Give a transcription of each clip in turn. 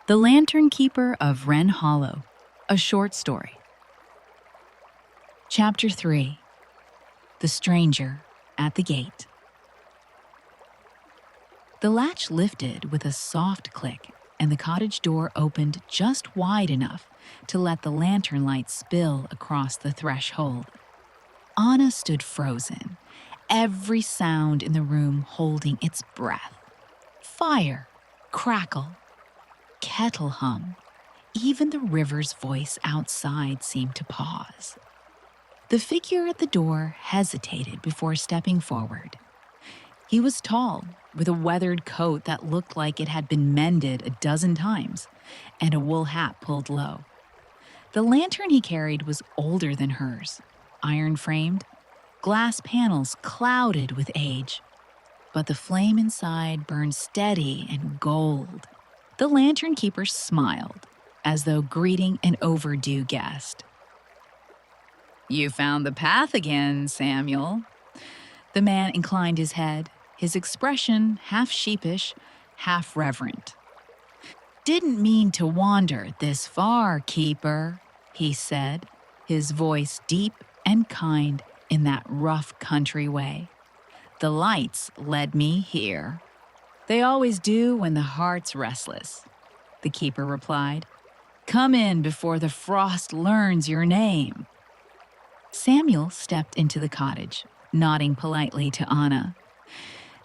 The Lantern-Keeper of Wren Hollow, a short story. Chapter 3. The Stranger at the Gate. The latch lifted with a soft click, and the cottage door opened just wide enough to let the lantern light spill across the threshold. Anna stood frozen, every sound in the room holding its breath. Fire, crackle, kettle hum. Even the river's voice outside seemed to pause. The figure at the door hesitated before stepping forward. He was tall, with a weathered coat that looked like it had been mended a dozen times, and a wool hat pulled low. The lantern he carried was older than hers, iron-framed, glass panels clouded with age. But the flame inside burned steady and gold. The lantern-keeper smiled, as though greeting an overdue guest. "You found the path again, Samuel." The man inclined his head, his expression half sheepish, half reverent. "Didn't mean to wander this far, keeper," he said, his voice deep and kind in that rough country way. "The lights led me here." "They always do when the heart's restless," the keeper replied. "Come in before the frost learns your name." Samuel stepped into the cottage, nodding politely to Anna.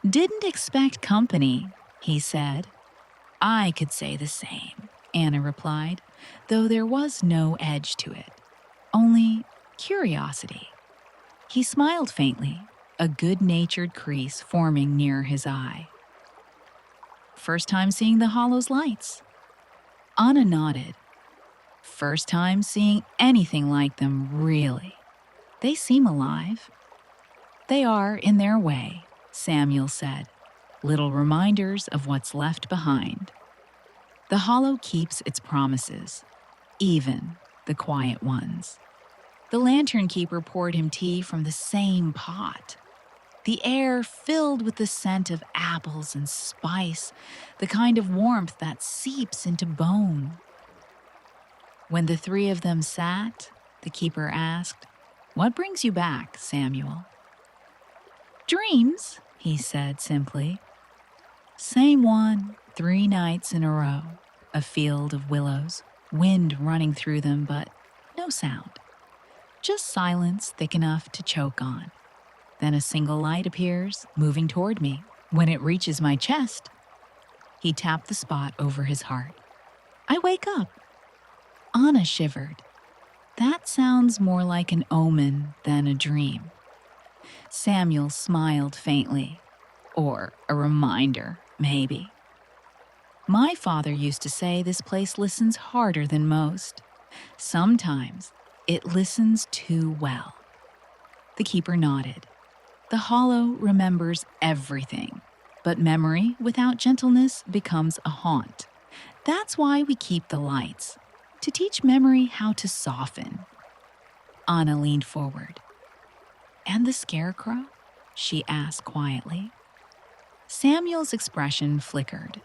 "Didn't expect company," he said. "I could say the same," Anna replied, though there was no edge to it, only curiosity. He smiled faintly, a good-natured crease forming near his eye. "First time seeing the Hollow's lights?" Anna nodded. "First time seeing anything like them, really. They seem alive." "They are in their way," Samuel said, little reminders of what's left behind. The Hollow keeps its promises, even the quiet ones. The lantern-keeper poured him tea from the same pot. The air filled with the scent of apples and spice, the kind of warmth that seeps into bone. When the three of them sat, the keeper asked, "What brings you back, Samuel?" "Dreams," he said simply. "Same one, 3 nights in a row. A field of willows, wind running through them, but no sound. Just silence thick enough to choke on. Then a single light appears, moving toward me. When it reaches my chest," he tapped the spot over his heart, "I wake up." Anna shivered. That sounds more like an omen than a dream. Samuel smiled faintly. Or a reminder, maybe. "My father used to say this place listens harder than most. Sometimes it listens too well." The keeper nodded. The Hollow remembers everything, but memory without gentleness becomes a haunt. That's why we keep the lights, to teach memory how to soften. Anna leaned forward. "And the scarecrow?" she asked quietly. Samuel's expression flickered,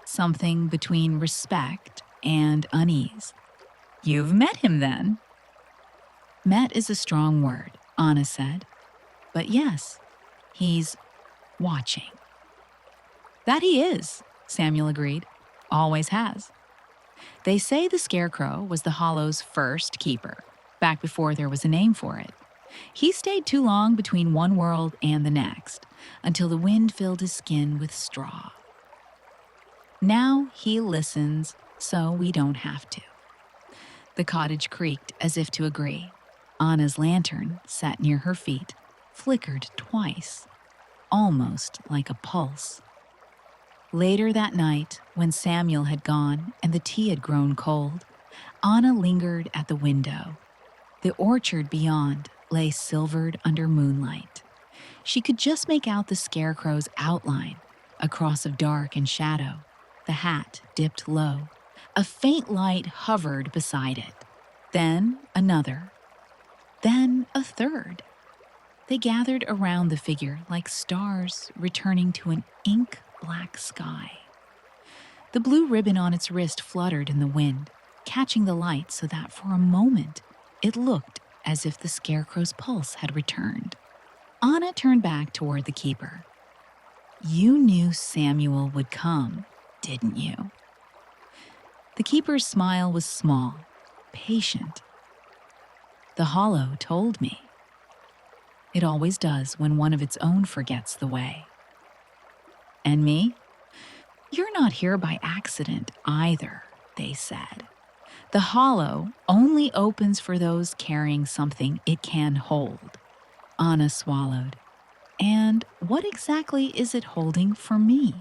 something between respect and unease. "You've met him then?" "Met is a strong word," Anna said. "But yes, he's watching." "That he is," Samuel agreed. "Always has." They say the scarecrow was the Hollow's first keeper, back before there was a name for it. He stayed too long between one world and the next, until the wind filled his skin with straw. Now he listens, so we don't have to. The cottage creaked as if to agree. Anna's lantern, sat near her feet, flickered twice, almost like a pulse. Later that night, when Samuel had gone and the tea had grown cold, Anna lingered at the window. The orchard beyond lay silvered under moonlight. She could just make out the scarecrow's outline, a cross of dark and shadow. The hat dipped low. A faint light hovered beside it. Then another. Then a third. They gathered around the figure like stars returning to an ink-black sky. The blue ribbon on its wrist fluttered in the wind, catching the light so that for a moment it looked as if the scarecrow's pulse had returned. Anna turned back toward the keeper. "You knew Samuel would come, didn't you?" The keeper's smile was small, patient. "The hollow told me. It always does when one of its own forgets the way." "And me? You're not here by accident either," they said. "The hollow only opens for those carrying something it can hold." Anna swallowed. "And what exactly is it holding for me?"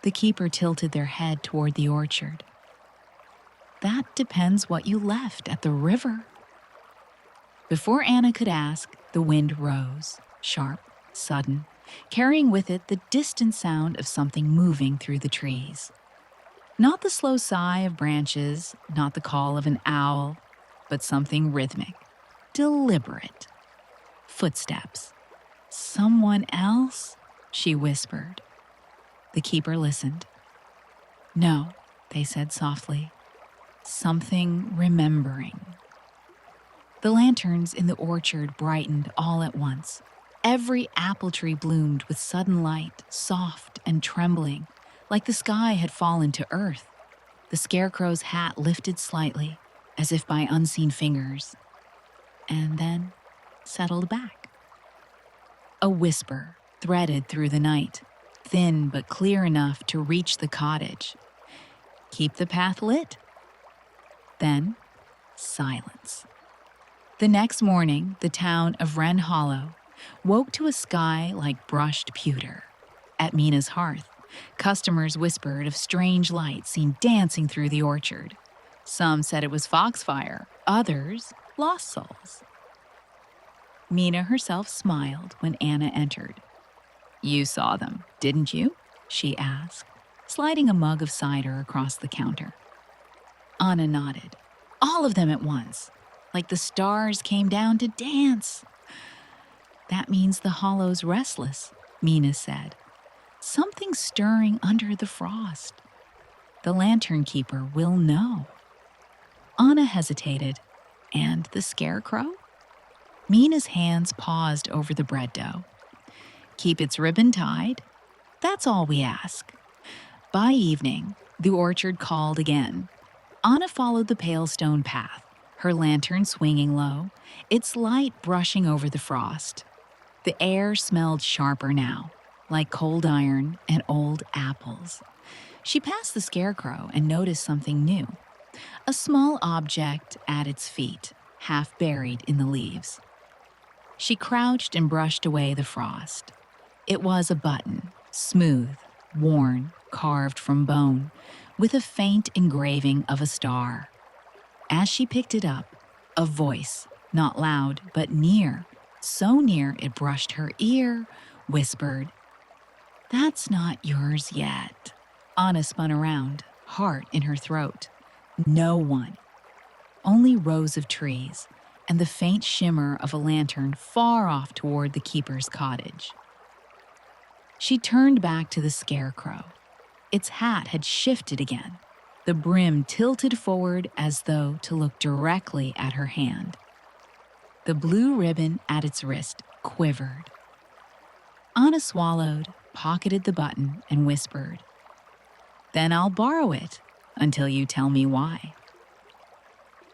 The keeper tilted their head toward the orchard. "That depends what you left at the river." Before Anna could ask, the wind rose, sharp, sudden, carrying with it the distant sound of something moving through the trees. Not the slow sigh of branches, not the call of an owl, but something rhythmic, deliberate. Footsteps. "Someone else?" she whispered. The keeper listened. "No," they said softly. "Something remembering." The lanterns in the orchard brightened all at once. Every apple tree bloomed with sudden light, soft and trembling, like the sky had fallen to earth. The scarecrow's hat lifted slightly, as if by unseen fingers, and then settled back. A whisper threaded through the night, thin but clear enough to reach the cottage. "Keep the path lit." Then, silence. The next morning, the town of Wren Hollow woke to a sky like brushed pewter. At Mina's hearth, customers whispered of strange lights seen dancing through the orchard. Some said it was foxfire, others lost souls. Mina herself smiled when Anna entered. "You saw them, didn't you?" she asked, sliding a mug of cider across the counter. Anna nodded. "All of them at once, like the stars came down to dance." "That means the hollow's restless," Mina said. "Something stirring under the frost. The Lantern-Keeper will know." Anna hesitated. "And the scarecrow?" Mina's hands paused over the bread dough. "Keep its ribbon tied. That's all we ask." By evening, the orchard called again. Anna followed the pale stone path, her lantern swinging low, its light brushing over the frost. The air smelled sharper now, like cold iron and old apples. She passed the scarecrow and noticed something new. A small object at its feet, half buried in the leaves. She crouched and brushed away the frost. It was a button, smooth, worn, carved from bone, with a faint engraving of a star. As she picked it up, a voice, not loud but near, so near it brushed her ear, whispered, "That's not yours yet." Anna spun around, heart in her throat. No one. Only rows of trees and the faint shimmer of a lantern far off toward the keeper's cottage. She turned back to the scarecrow. Its hat had shifted again, the brim tilted forward as though to look directly at her hand. The blue ribbon at its wrist quivered. Anna swallowed, pocketed the button, and whispered, "Then I'll borrow it until you tell me why."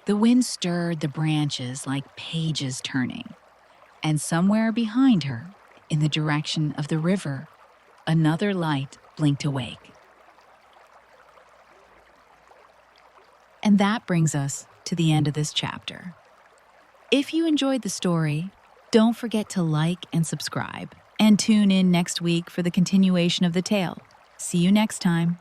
The wind stirred the branches like pages turning, and somewhere behind her, in the direction of the river, another light blinked awake. And that brings us to the end of this chapter. If you enjoyed the story, don't forget to like and subscribe, and tune in next week for the continuation of the tale. See you next time.